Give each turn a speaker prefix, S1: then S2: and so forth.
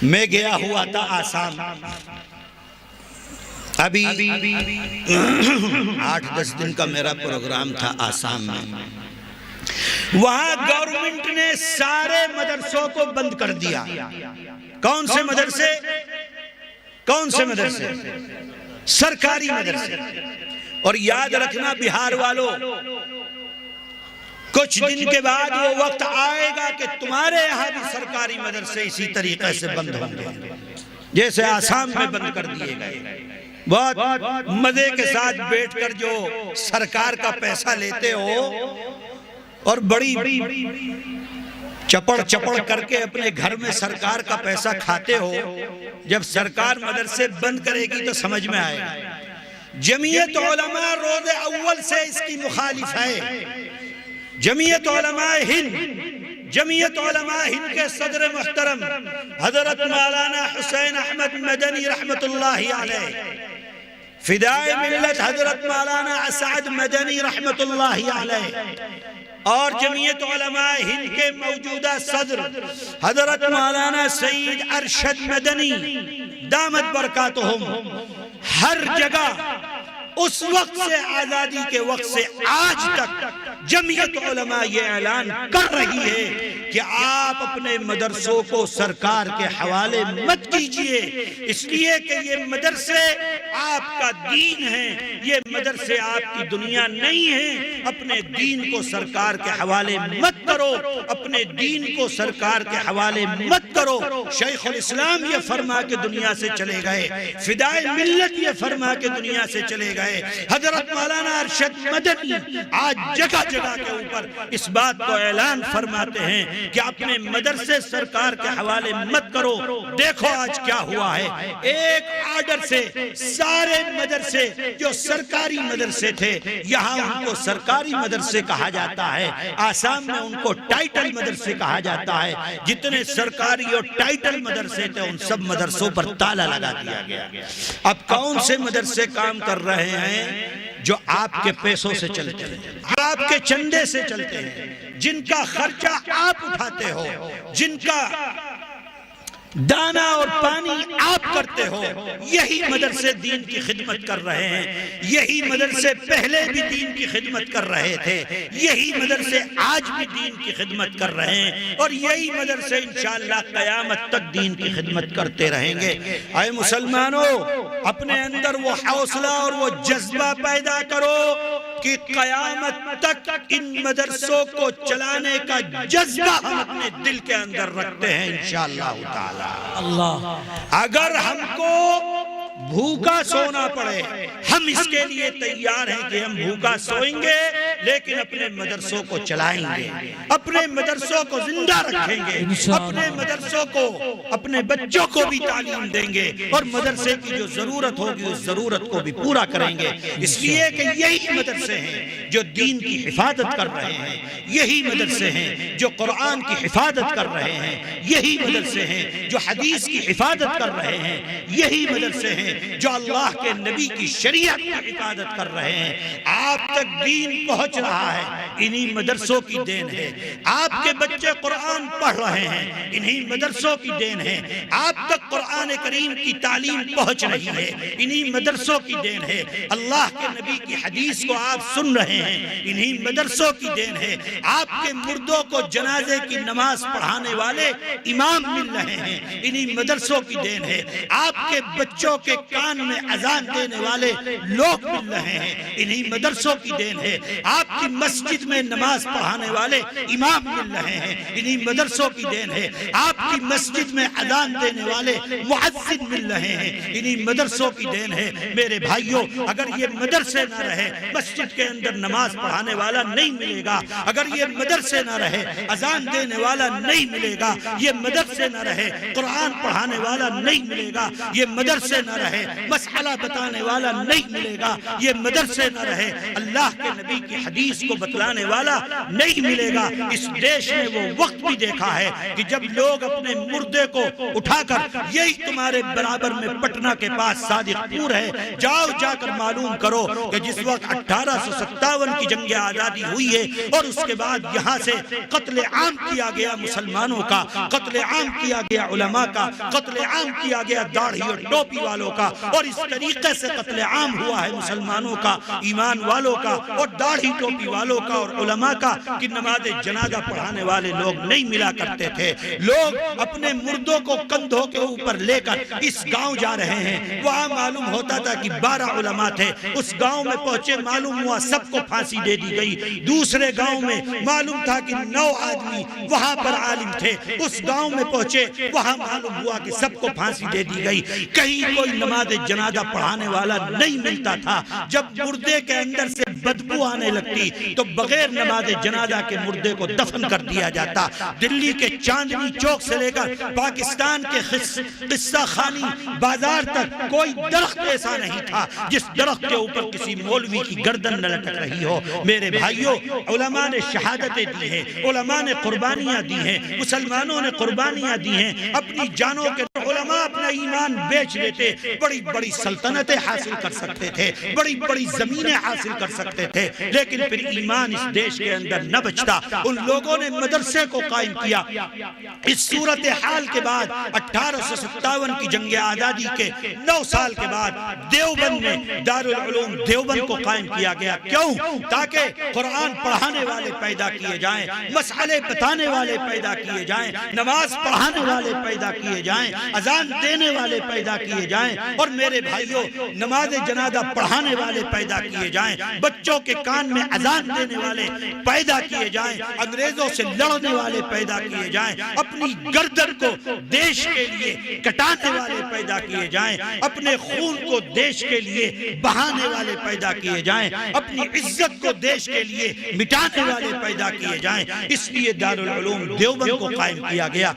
S1: میں گیا ہوا تھا آسام، ابھی 8-10 دن کا میرا پروگرام تھا آسام میں۔ وہاں گورنمنٹ نے سارے مدرسوں کو بند کر دیا۔ کون سے مدرسے؟ کون سے مدرسے؟ سرکاری مدرسے۔ اور یاد رکھنا بہار والوں، کچھ دن کے بعد وہ وقت آئے گا کہ تمہارے یہاں بھی سرکاری مدرسے اسی طریقے سے بند ہوں گے جیسے آسام میں بند کر دیے گئے۔ بہت مزے کے ساتھ بیٹھ کر جو سرکار کا پیسہ لیتے ہو اور بڑی چپڑ کر کے اپنے گھر میں سرکار کا پیسہ کھاتے ہو، جب سرکار مدرسے بند کرے گی تو سمجھ میں آئے گا۔ جمعیت علماء روز اول سے اس کی مخالف ہے۔ جمعیت علماء ہند کے صدر محترم حضرت مولانا حسین احمد مدنی رحمت اللہ علیہ، فدائے ملت حضرت مولانا اسعد مدنی رحمت اللہ علیہ، اور جمعیت علماء ہند کے موجودہ صدر حضرت مولانا سید ارشد مدنی دامت برکاتہم، ہر جگہ اس وقت سے آزادی کے وقت سے آج تک جمعیت علماء یہ اعلان کر رہی ہے کہ آپ اپنے مدرسوں کو سرکار کے حوالے مت کیجئے، اس لیے کہ یہ مدرسے آپ کا دین ہیں، یہ مدرسے آپ کی دنیا نہیں ہیں۔ اپنے دین کو سرکار کے حوالے مت کرو، اپنے دین کو سرکار کے حوالے مت کرو۔ شیخ الاسلام یہ فرما کے دنیا سے چلے گئے، فدائے ملت یہ فرما کے دنیا سے چلے گئے، حضرت مولانا ارشد مدنی آج جگہ جگہ کے اوپر اس بات کو اعلان فرماتے ہیں کہ اپنے مدرسے سرکار کے حوالے مت کرو۔ دیکھو آج کیا ہوا ہے، ایک آرڈر سے سارے مدرسے جو سرکاری مدرسے تھے، یہاں ان کو سرکاری مدرسے کہا جاتا ہے، آسام میں ان کو ٹائٹل مدرسے کہا جاتا ہے۔ جتنے سرکاری اور ٹائٹل مدرسے تھے ان سب مدرسوں پر تالا لگا دیا گیا۔ اب کون سے مدرسے کام کر رہے ہیں؟ جو آپ کے پیسوں سے چلتے ہیں، آپ کے چندے سے چلتے ہیں، جن کا خرچہ آپ اٹھاتے ہو، جن کا دانا اور پانی آپ کرتے ہو، یہی مدرسے دین کی خدمت کر رہے ہیں۔ یہی مدرسے پہلے بھی دین کی خدمت کر رہے تھے، یہی مدرسے آج بھی دین کی خدمت کر رہے ہیں، اور یہی مدرسے انشاءاللہ قیامت تک دین کی خدمت کرتے رہیں گے۔ اے مسلمانوں، اپنے اندر وہ حوصلہ اور وہ جذبہ پیدا کرو کہ قیامت تک ان مدرسوں کو چلانے کا جذبہ ہم اپنے دل کے اندر رکھتے ہیں انشاءاللہ تعالی۔ اگر ہم کو بھوکا سونا پڑے، ہم اس کے لیے تیار ہیں کہ ہم بھوکا سوئیں گے، لیکن اپنے مدرسوں کو چلائیں گے، اپنے مدرسوں کو زندہ رکھیں گے، اپنے مدرسوں کو، اپنے بچوں کو بھی تعلیم دیں گے، اور مدرسے کی جو ضرورت ہوگی اس ضرورت کو بھی پورا کریں گے۔ اس لیے کہ یہی مدرسے ہیں جو دین کی حفاظت کر رہے ہیں، یہی مدرسے ہیں جو قرآن کی حفاظت کر رہے ہیں، یہی مدرسے ہیں جو حدیث کی حفاظت کر رہے ہیں، یہی مدرسے ہیں جو اللہ کے نبی کی شریعت کی حفاظت کر رہے ہیں۔ آپ تک دین پہنچ رہا ہے، انہی مدرسوں کی دین ہے۔ آپ کے بچے قرآن پڑھ رہے ہیں، انہی مدرسوں کی دین ہے۔ آپ تک قرآن کریم کی تعلیم پہنچ رہی ہے، انہی مدرسوں کی دین ہے۔ اللہ کے نبی کی حدیث کو آپ سن رہے ہیں، انہی مدرسوں کی دین ہے۔ آپ کے مردوں کو جنازے کی نماز پڑھانے والے امام مل رہے ہیں، انہی مدرسوں کی دین ہے۔ آپ کے بچوں کے کان میں اذان دینے والے لوگ مل رہے ہیں، انہی مدرسوں کی دین ہے۔ آپ کی مسجد میں نماز پڑھانے والے امام مل رہے ہیں، انہی مدرسوں کی دین ہے۔ آپ کی مسجد میں اذان دینے والے مؤذن مل رہے ہیں، انہی مدرسوں کی دین ہے۔ میرے بھائیوں، اگر یہ مدرسے نہ رہے، مسجد کے اندر نماز پڑھانے والا نہیں ملے گا، اگر یہ مدرسے نہ رہے، اذان دینے والا نہیں ملے گا، یہ مدرسے نہ رہے، قرآن پڑھانے والا نہیں ملے گا، یہ مدرسے نہ رہے، رہے، مسئلہ بتانے والا نہیں ملے گا، یہ مدرسے نہ رہے، اللہ کے نبی کی حدیث کو بتلانے والا نہیں ملے گا۔ اس دیش نے وہ وقت بھی دیکھا ہے کہ جب لوگ اپنے مردے کو اٹھا کر، یہی تمہارے برابر میں پٹنہ کے پاس صادق پور ہے، جاؤ جا کر معلوم کرو کہ جس وقت 1857 کی جنگ آزادی ہوئی ہے اور اس کے بعد یہاں سے قتل عام کیا گیا مسلمانوں کا، قتل عام کیا گیا علماء کا، قتل عام کیا گیا داڑھی اور ٹوپی والوں کا، اور اس طریقے سے قتل عام ہوا ہے مسلمانوں کا، ایمان والوں کا اور داڑھی ٹوپی والوں کا اور علماء کا، کہ نماز جنازہ پڑھانے والے لوگ نہیں ملا کرتے تھے۔ لوگ اپنے مردوں کو کندھوں کے اوپر لے کر اس گاؤں جا رہے ہیں، وہاں معلوم ہوتا تھا کہ 12 علماء تھے، اس گاؤں میں پہنچے معلوم ہوا سب کو پھانسی دے دی گئی۔ دوسرے گاؤں میں معلوم تھا کہ 9 آدمی وہاں پر عالم تھے، اس گاؤں میں پہنچے، وہاں معلوم ہوا کہ سب کو پھانسی دے دی گئی۔ کہیں کوئی نماز جنازہ پڑھانے والا نہیں ملتا تھا۔ جب مردے کے اندر سے بدبو آنے لگتی تو بغیر نماز جنازہ کے مردے کو دفن کر دیا جاتا۔ دلی کے چاندنی چوک سے لے کر پاکستان کے قصہ خانی بازار تک کوئی درخت ایسا نہیں تھا جس درخت کے اوپر کسی مولوی کی گردن نہ لٹک رہی ہو۔ میرے بھائیوں، علماء نے شہادتیں دی ہیں، علماء نے قربانیاں دی ہیں، مسلمانوں نے قربانیاں دی ہیں، اپنی جانوں کے علماء اپنا ایمان بیچ دیتے، بڑی بڑی سلطنتیں حاصل کر سکتے تھے، بڑی بڑی زمینیں حاصل کر سکتے تھے، لیکن پھر ایمان اس دیش کے اندر نہ بچتا۔ ان لوگوں نے مدرسے کو قائم کیا۔ اس صورتحال کے بعد 1857 کی جنگ آزادی کے 9 سال کے بعد دیوبند میں دارالعلوم دیوبند کو قائم کیا گیا۔ کیوں؟ تاکہ قرآن پڑھانے والے پیدا کیے جائیں، مسئلے بتانے والے پیدا کیے جائیں، نماز پڑھانے والے پیدا کیے جائیں، اذان دینے والے پیدا کیے جائیں، اور میرے بھائیوں نماز جنازہ پڑھانے والے پیدا کیے جائیں، بچوں کے کان میں اذان دینے والے پیدا کیے جائیں، انگریزوں سے لڑنے والے پیدا کیے جائیں، اپنی گردن کو دیش کے لیے کٹانے والے پیدا کیے جائیں، اپنے خون کو دیش کے لیے بہانے والے پیدا کیے جائیں، اپنی عزت کو دیش کے لیے مٹانے والے پیدا کیے جائیں۔ اس لیے دارالعلوم دیوبند کو قائم کیا گیا۔